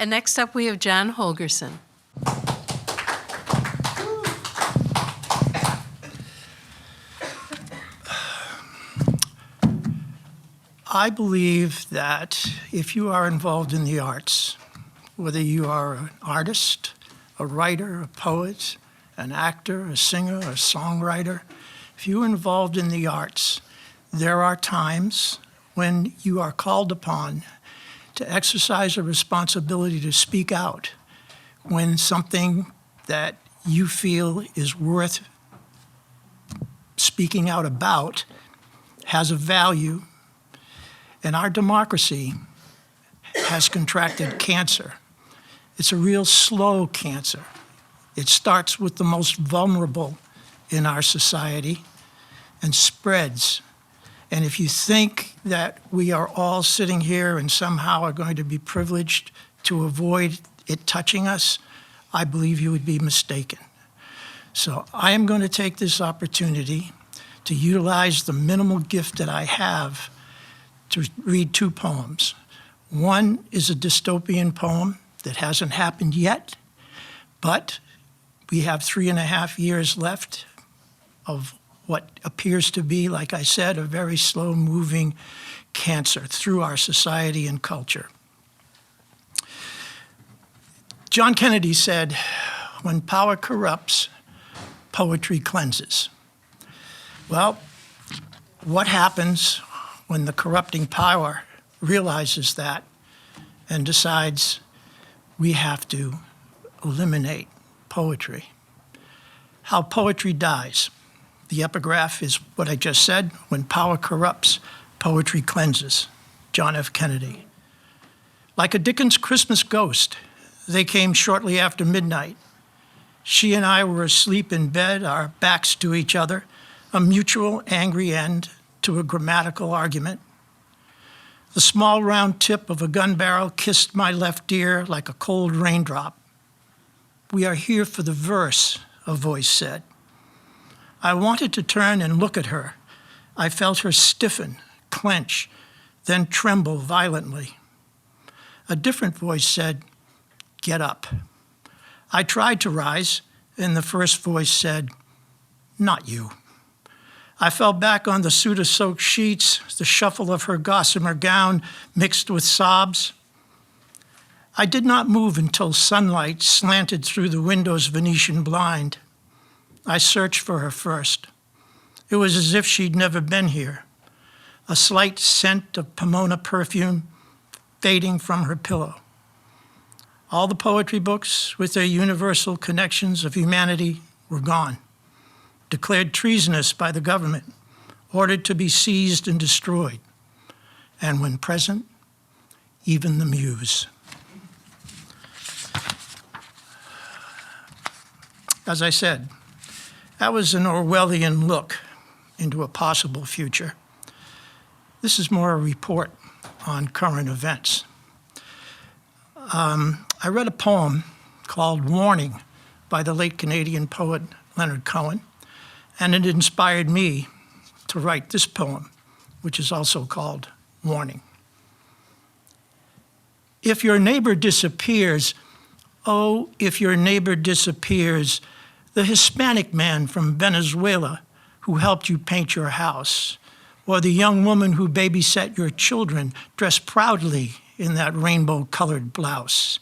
And next up, we have John Holgerson. I believe that if you are involved in the arts, whether you are an artist, a writer, a poet, an actor, a singer, a songwriter, if you're involved in the arts, there are times when you are called upon to exercise a responsibility to speak out when something that you feel is worth speaking out about has a value. And our democracy has contracted cancer. It's a real slow cancer. It starts with the most vulnerable in our society and spreads. And if you think that we are all sitting here and somehow are going to be privileged to avoid it touching us, I believe you would be mistaken. So I am going to take this opportunity to utilize the minimal gift that I have to read two poems. One is a dystopian poem that hasn't happened yet, but we have 3.5 years left of what appears to be, like I said, a very slow-moving cancer through our society and culture. John Kennedy said, "When power corrupts, poetry cleanses." Well, what happens when the corrupting power realizes that and decides we have to eliminate poetry? How poetry dies. The epigraph is what I just said: when power corrupts, poetry cleanses. John F. Kennedy. Like a Dickens Christmas ghost, they came shortly after midnight. She and I were asleep in bed, our backs to each other, a mutual angry end to a grammatical argument. The small round tip of a gun barrel kissed my left ear like a cold raindrop. "We are here for the verse," a voice said. I wanted to turn and look at her. I felt her stiffen, clench, then tremble violently. A different voice said, "Get up." I tried to rise, and the first voice said, "Not you." I fell back on the suit of soaked sheets, the shuffle of her gossamer gown mixed with sobs. I did not move until sunlight slanted through the window's Venetian blind. I searched for her first. It was as if she'd never been here. A slight scent of Pomona perfume fading from her pillow. All the poetry books with their universal connections of humanity were gone, declared treasonous by the government, ordered to be seized and destroyed. And when present, even the muse. As I said, that was an Orwellian look into a possible future. This is more a report on current events. I read a poem called "Warning" by the late Canadian poet Leonard Cohen, and it inspired me to write this poem, which is also called "Warning." If your neighbor disappears, oh, if your neighbor disappears, the Hispanic man from Venezuela who helped you paint your house, or the young woman who babysat your children dressed proudly in that rainbow-colored blouse.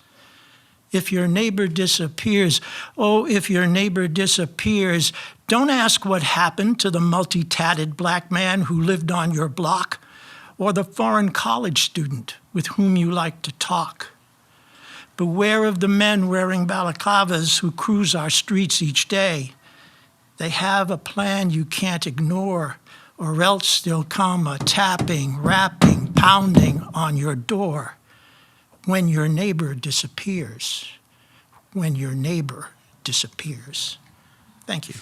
If your neighbor disappears, oh, if your neighbor disappears, don't ask what happened to the multi-tatted black man who lived on your block, or the foreign college student with whom you like to talk. Beware of the men wearing balaclavas who cruise our streets each day. They have a plan you can't ignore, or else there'll come a tapping, rapping, pounding on your door when your neighbor disappears. When your neighbor disappears. Thank you.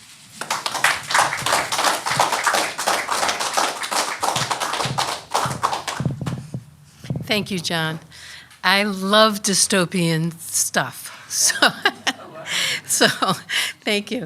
Thank you, John. I love dystopian stuff. So thank you.